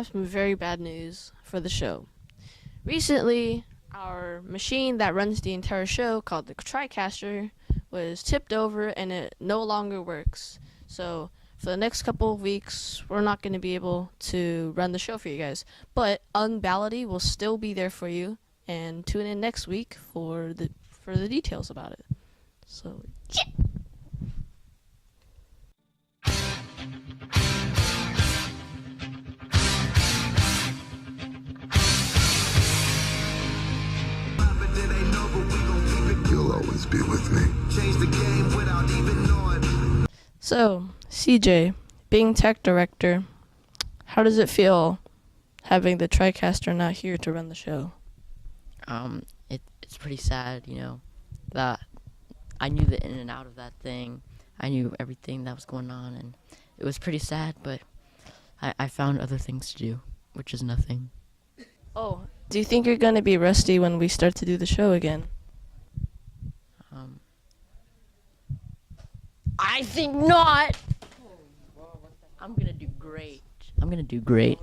have some very bad news for the show. Recently, our machine that runs the entire show, called the TriCaster, was tipped over and it no longer works. So for the next couple of weeks, we're not going to be able to run the show for you guys. But Unballity will still be there for you, and tune in next week for the details about it. So, yeah. You'll always be with me. Change the game without even knowing. So, CJ, being tech director, how does it feel having the TriCaster not here to run the show? It's pretty sad, that I knew the in and out of that thing. I knew everything that was going on, and it was pretty sad, but I found other things to do, which is nothing. Oh, do you think you're going to be rusty when we start to do the show again? I think not. I'm gonna do great. I'm gonna do great.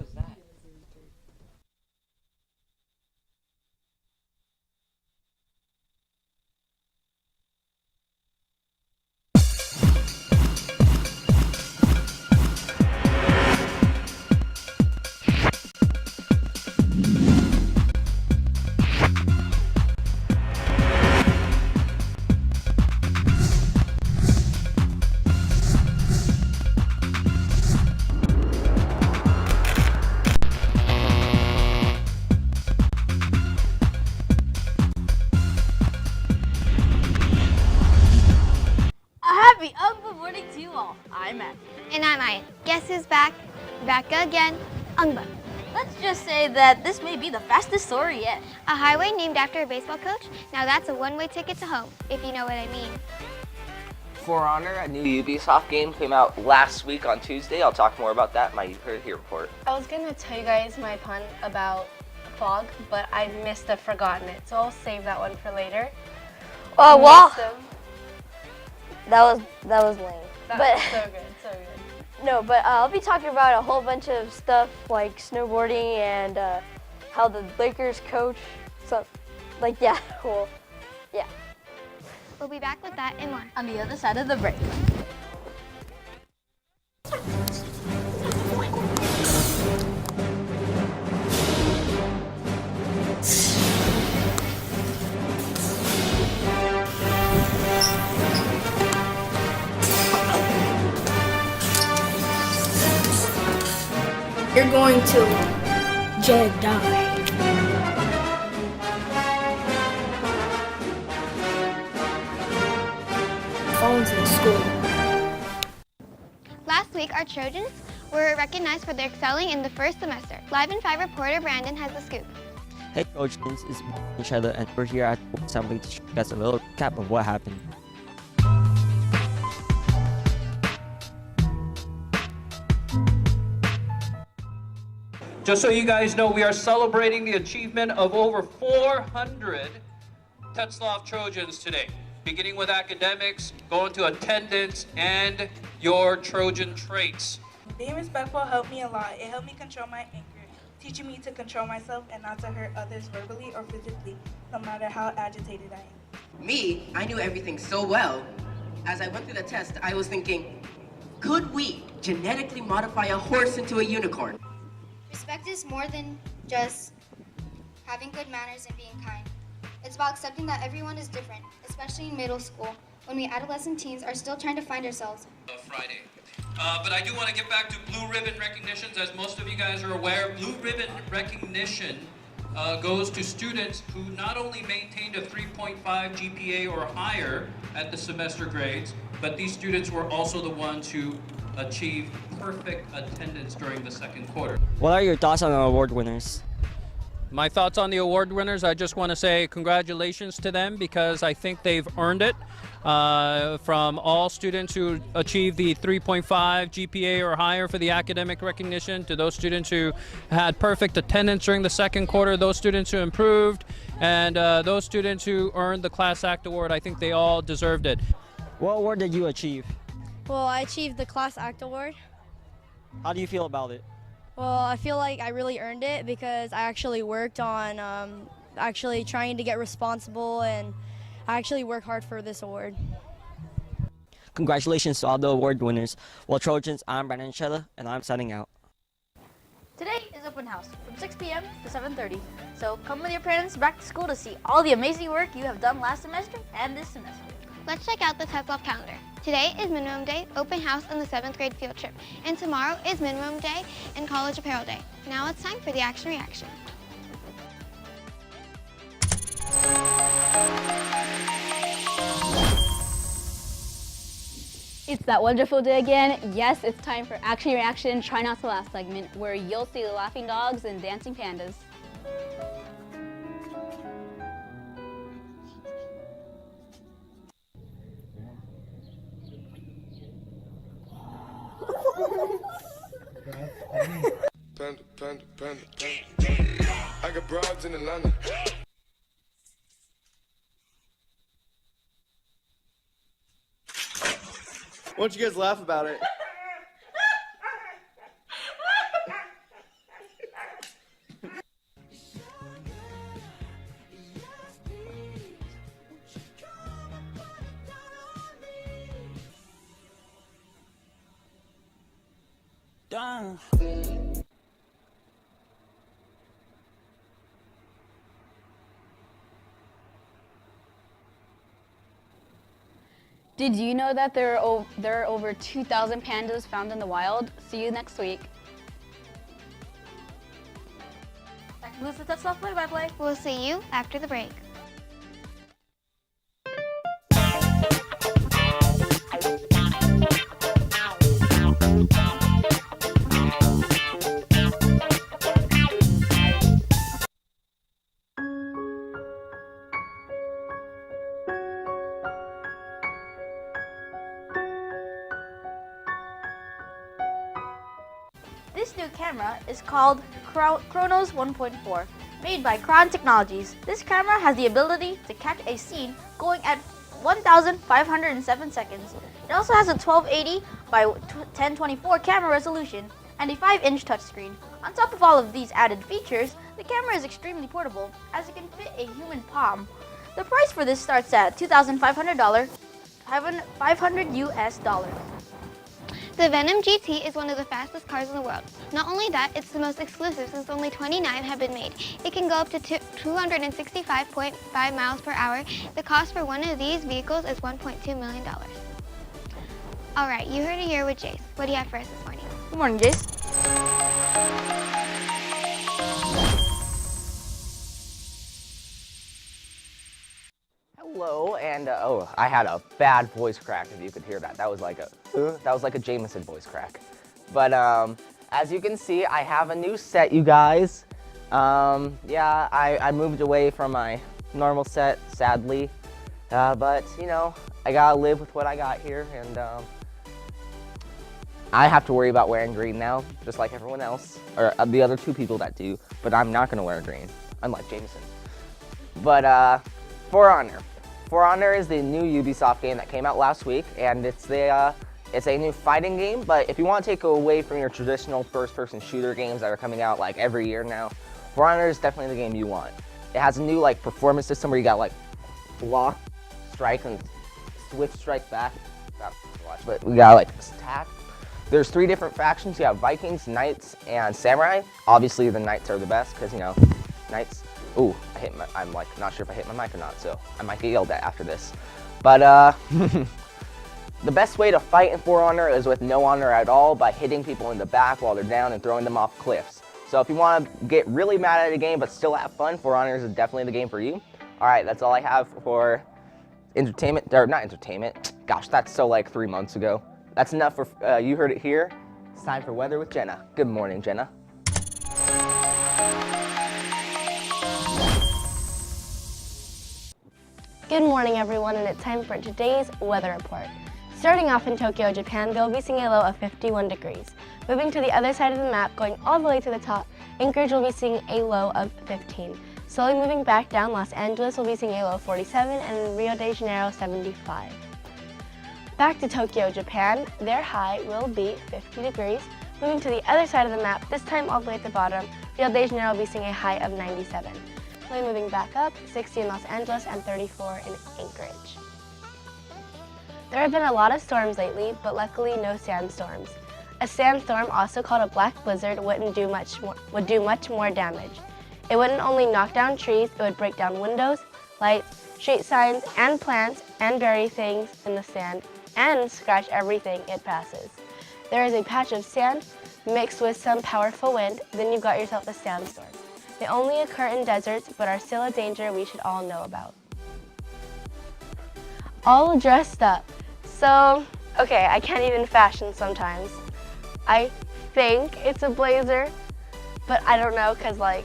Happy Good morning to you all. I'm Matt. And I'm Ian. Guess who's back? Back again. Ungba. Let's just say that this may be the fastest story yet. A highway named after a baseball coach? Now that's a one-way ticket to home, if you know what I mean. For Honor, a new Ubisoft game came out last week on Tuesday. I'll talk more about that in my You Heard It Here report. I was gonna tell you guys my pun about fog, but I missed have forgotten it, so I'll save that one for later. Oh, wow. That was lame. was so good, so good. No, but I'll be talking about a whole bunch of stuff like snowboarding and how the Lakers coach. So, yeah, cool. Yeah. We'll be back with that and more On the other side of the break. You're going to Jedi. Phones in school. Last week, our Trojans were recognized for their excelling in the first semester. Live in 5 reporter Brandon has the scoop. Hey Trojans, it's Michelle and we're here at Assembly to show you guys a little recap of what happened. Just so you guys know, we are celebrating the achievement of over 400 Tetzlaff Trojans today, beginning with academics, going to attendance, and your Trojan traits. Being respectful helped me a lot. It helped me control my anger, teaching me to control myself and not to hurt others verbally or physically, no matter how agitated I am. Me, I knew everything so well. As I went through the test, I was thinking, could we genetically modify a horse into a unicorn? Respect is more than just having good manners and being kind. It's about accepting that everyone is different, especially in middle school, when we adolescent teens are still trying to find ourselves. Friday. But I do want to get back to blue ribbon recognitions. As most of you guys are aware, blue ribbon recognition goes to students who not only maintained a 3.5 GPA or higher at the semester grades, but these students were also the ones who achieved perfect attendance during the second quarter. What are your thoughts on the award winners? My thoughts on the award winners, I just want to say congratulations to them because I think they've earned it. From all students who achieved the 3.5 GPA or higher for the academic recognition, to those students who had perfect attendance during the second quarter, those students who improved, and those students who earned the Class Act Award, I think they all deserved it. What award did you achieve? Well, I achieved the Class Act Award. How do you feel about it? Well, I feel like I really earned it because I actually worked on actually trying to get responsible, and I actually work hard for this award. Congratulations to all the award winners. Well, Trojans, I'm Brandon Chella, and I'm signing out. Today is open house from 6 p.m. to 7:30. So come with your parents back to school to see all the amazing work you have done last semester and this semester. Let's check out the Tetzlaff calendar. Today is minimum day, open house, and the 7th grade field trip. And tomorrow is minimum day and college apparel day. Now it's time for the action reaction. It's that wonderful day again. Yes, it's time for Action Reaction Try Not to Laugh segment, where you'll see the laughing dogs and dancing pandas. Panda, panda, panda, panda. I got broads in Atlanta. Why don't you guys laugh about it? Done. Did you know that there are over 2,000 pandas found in the wild? See you next week. That concludes the Tetzlaff play-by-play. We'll see you after the break. This new camera is called Chronos 1.4, made by Cron Technologies. This camera has the ability to catch a scene going at 1,507 seconds. It also has a 1280 by 1024 camera resolution and a 5-inch touchscreen. On top of all of these added features, the camera is extremely portable, as it can fit a human palm. The price for this starts at $2,500, $500 US. The Venom GT is one of the fastest cars in the world. Not only that, it's the most exclusive since only 29 have been made. It can go up to 265.5 miles per hour. The cost for one of these vehicles is $1.2 million. All right, you heard it here with Jace. What do you have for us this morning? Good morning, Jace. Hello, and I had a bad voice crack. If you could hear that, that was like a Jameson voice crack. But as you can see, I have a new set, you guys. Yeah, I moved away from my normal set, sadly, but you know, I gotta live with what I got here, and I have to worry about wearing green now, just like everyone else, or the other two people that do. But I'm not gonna wear green, unlike Jameson. But For Honor. For Honor is the new Ubisoft game that came out last week, and it's a new fighting game. But if you want to take away from your traditional first-person shooter games that are coming out like every year now, For Honor is definitely the game you want. It has a new like performance system where you got like block, strike, and swift strike back. But we got like attack. There's 3 different factions. You have Vikings, Knights, and Samurai. Obviously, the Knights are the best because, you know, Knights. Ooh, I'm like not sure if I hit my mic or not, so I might get yelled at after this. But the best way to fight in For Honor is with no honor at all, by hitting people in the back while they're down and throwing them off cliffs. So if you want to get really mad at a game but still have fun, For Honor is definitely the game for you. All right, that's all I have for entertainment, or not entertainment. Gosh, that's so like 3 months ago. That's enough for you heard it here. It's time for weather with Jenna. Good morning, Jenna. Good morning, everyone, and it's time for today's weather report. Starting off in Tokyo, Japan, they'll be seeing a low of 51 degrees. Moving to the other side of the map, going all the way to the top, Anchorage will be seeing a low of 15. Slowly moving back down, Los Angeles will be seeing a low of 47, and in Rio de Janeiro, 75. Back to Tokyo, Japan, their high will be 50 degrees. Moving to the other side of the map, this time all the way at the bottom, Rio de Janeiro will be seeing a high of 97. Then moving back up, 60 in Los Angeles and 34 in Anchorage. There have been a lot of storms lately, but luckily no sandstorms. A sandstorm, also called a black blizzard, would do much more damage. It wouldn't only knock down trees, it would break down windows, lights, street signs, and plants, and bury things in the sand, and scratch everything it passes. There is a patch of sand mixed with some powerful wind, then you've got yourself a sandstorm. They only occur in deserts, but are still a danger we should all know about. All dressed up. So, okay, I can't even fashion sometimes. I think it's a blazer, but I don't know because I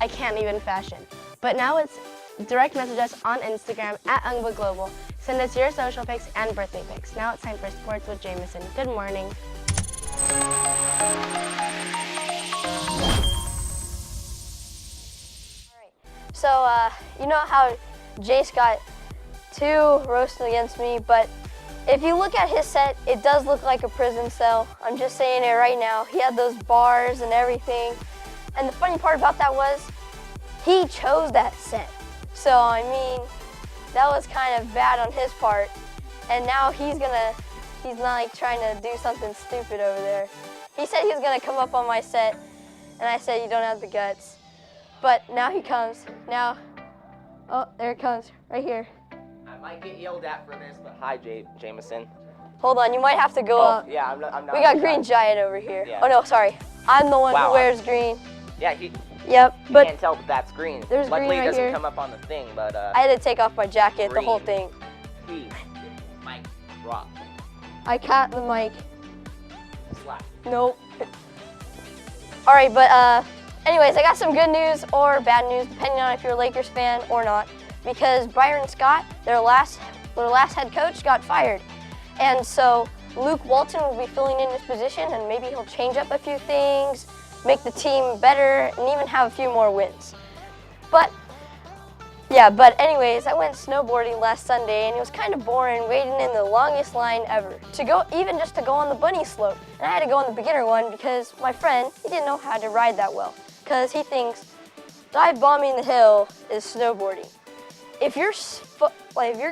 can't even fashion. But now it's direct message us on Instagram at Ungba Global. Send us your social pics and birthday pics. Now it's time for sports with Jameson. Good morning. So, you know how Jace got 2 roasted against me, but if you look at his set, it does look like a prison cell. I'm just saying it right now. He had those bars and everything. And the funny part about that was, he chose that set. So, I mean, that was kind of bad on his part. And now he's not trying to do something stupid over there. He said he was gonna come up on my set, and I said, you don't have the guts. But now he comes. Now, oh, there it comes, right here. I might get yelled at for this, but hi, Jameson. Hold on, you might have to go up. Yeah, I'm not. We got Green Giant over here. Yeah. Oh no, sorry. I'm the one who wears green. Yeah, Yep, you but can't tell that that's green. there's Luckily, green right it doesn't here. come up on the thing, but I had to take off my jacket, the whole thing. Please, Mike, drop. I caught the mic. Slap. Nope. All right, but anyways, I got some good news or bad news, depending on if you're a Lakers fan or not, because Byron Scott, their last head coach, got fired. And so Luke Walton will be filling in his position, and maybe he'll change up a few things, make the team better, and even have a few more wins. But anyways, I went snowboarding last Sunday, and it was kind of boring waiting in the longest line ever just to go on the bunny slope. And I had to go on the beginner one because my friend, he didn't know how to ride that well, because he thinks dive bombing the hill is snowboarding. If you're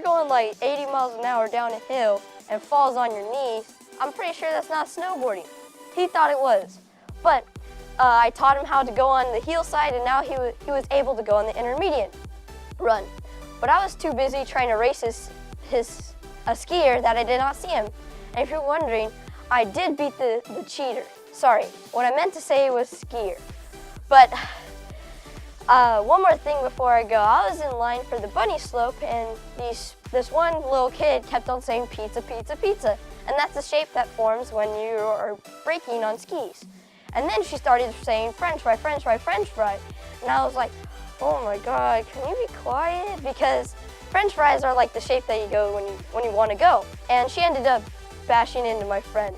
going like 80 miles an hour down a hill and falls on your knees, I'm pretty sure that's not snowboarding. He thought it was. But I taught him how to go on the heel side, and now he was able to go on the intermediate run. But I was too busy trying to race a skier that I did not see him. And if you're wondering, I did beat the cheater. Sorry, what I meant to say was skier. But one more thing before I go. I was in line for the bunny slope, and this one little kid kept on saying pizza, pizza, pizza. And that's the shape that forms when you are braking on skis. And then she started saying french fry, french fry, french fry. And I was like, oh my God, can you be quiet? Because french fries are like the shape that you go when you want to go. And she ended up bashing into my friend.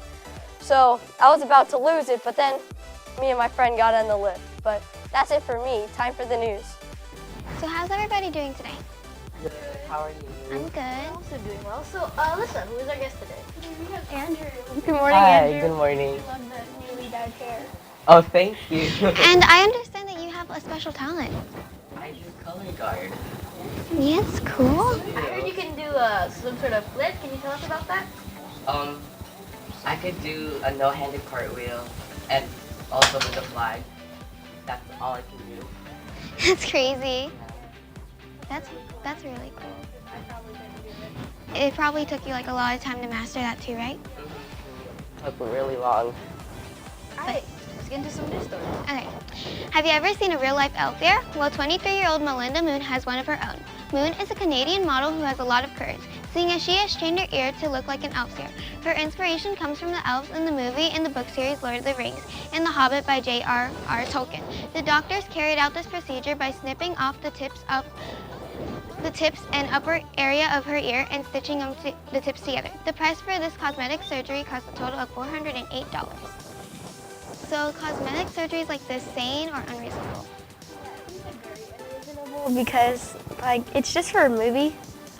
So I was about to lose it, but then me and my friend got on the lift. But that's it for me. Time for the news. So how's everybody doing today? Good. How are you? I'm good. I'm also doing well. So, Alyssa, who is our guest today? We have Andrew. Good morning, Hi, Andrew. good morning. I love the newly dyed hair. Oh, thank you. And I understand that you have a special talent. I do color guard. Yes, cool. I heard you can do some sort of flip. Can you tell us about that? I could do a no-handed cartwheel and also with the flag. That's all I can do. That's crazy. That's really cool. I probably couldn't do it. It probably took you like a lot of time to master that too, right? Took really long. Alright, let's get into some news stories. Okay. Have you ever seen a real-life elf there? Well, 23-year-old Melinda Moon has one of her own. Moon is a Canadian model who has a lot of courage, seeing as she has trained her ear to look like an elf's ear. Her inspiration comes from the elves in the movie and the book series Lord of the Rings and The Hobbit by J.R.R. Tolkien. The doctors carried out this procedure by snipping off the tips and upper area of her ear and stitching the tips together. The price for this cosmetic surgery cost a total of $408. So cosmetic surgery is like this sane or unreasonable? Because it's just for a movie.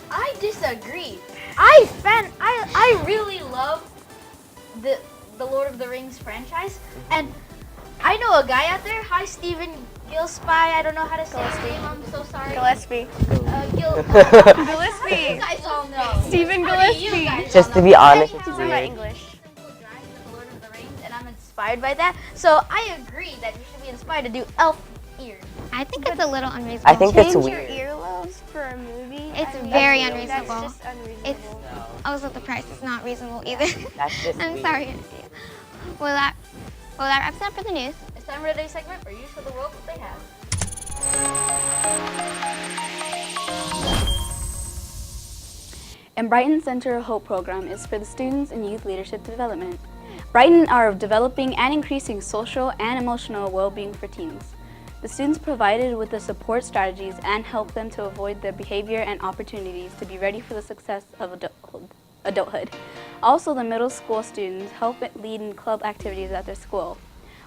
I disagree. I really love the the Lord of the Rings franchise, and I know a guy out there. Hi, Steven Gillespie. I don't know how to say his name. I'm so sorry. Gillespie. Gillespie. You guys all know. Stephen Gillespie. Just to be honest, it's He's in my weird. English. The Lord of the Rings, and I'm inspired by that. So I agree that you should be inspired to do elf ears. I think it's a little unreasonable. I think it's Change weird. your earlobes for a movie? It's I mean, very that's unreasonable. just unreasonable. It's also the price is not reasonable either. That's just I'm weird. sorry. Well, that wraps it up for the news. It's time for today's segment where you show the world what they have. And Brighton Center of Hope program is for the students in youth leadership development. Brighton are developing and increasing social and emotional well-being for teens. The students provided with the support strategies and help them to avoid their behavior and opportunities to be ready for the success of adulthood. Also, the middle school students help lead in club activities at their school.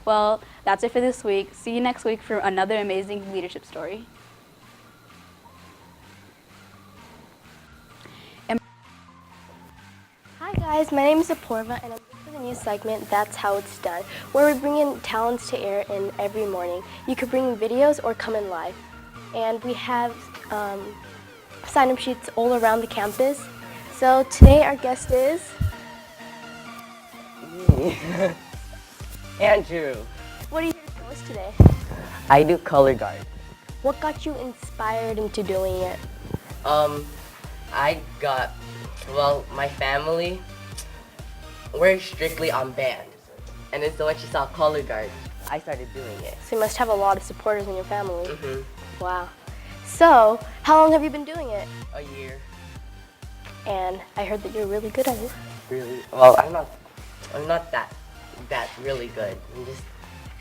Well, that's it for this week. See you next week for another amazing leadership story. Hi guys, my name is Apoorva and I'm here for the new segment, That's How It's Done, where we bring in talents to air in every morning. You could bring in videos or come in live. And we have sign-up sheets all around the campus. So today our guest is... Andrew. What are you here to tell us today? I do color guard. What got you inspired into doing it? My family, we're strictly on band. And then so when she saw color guard, I started doing it. So you must have a lot of supporters in your family. Mm-hmm. Wow. So, how long have you been doing it? A year. And I heard that you're really good at it. Really? Well, I'm not that really good. I'm just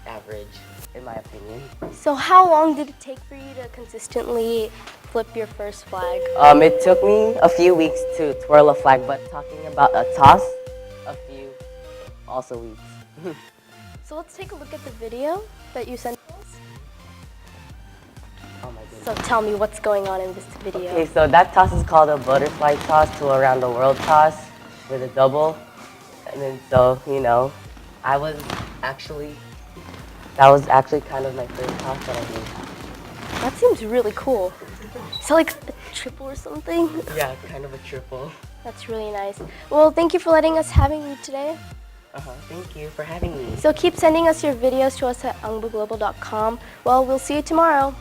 average, in my opinion. So how long did it take for you to consistently flip your first flag? It took me a few weeks to twirl a flag, but talking about a toss, a few also weeks. So let's take a look at the video that you sent us. Oh my goodness. So tell me what's going on in this video. Okay, so that toss is called a butterfly toss to around the world toss with a double. And then so, that was actually kind of my first toss that I did. That seems really cool. Is that like a triple or something? Yeah, kind of a triple. That's really nice. Well, thank you for letting us having you today. Thank you for having me. So keep sending us your videos to us at angboglobal.com. Well, we'll see you tomorrow.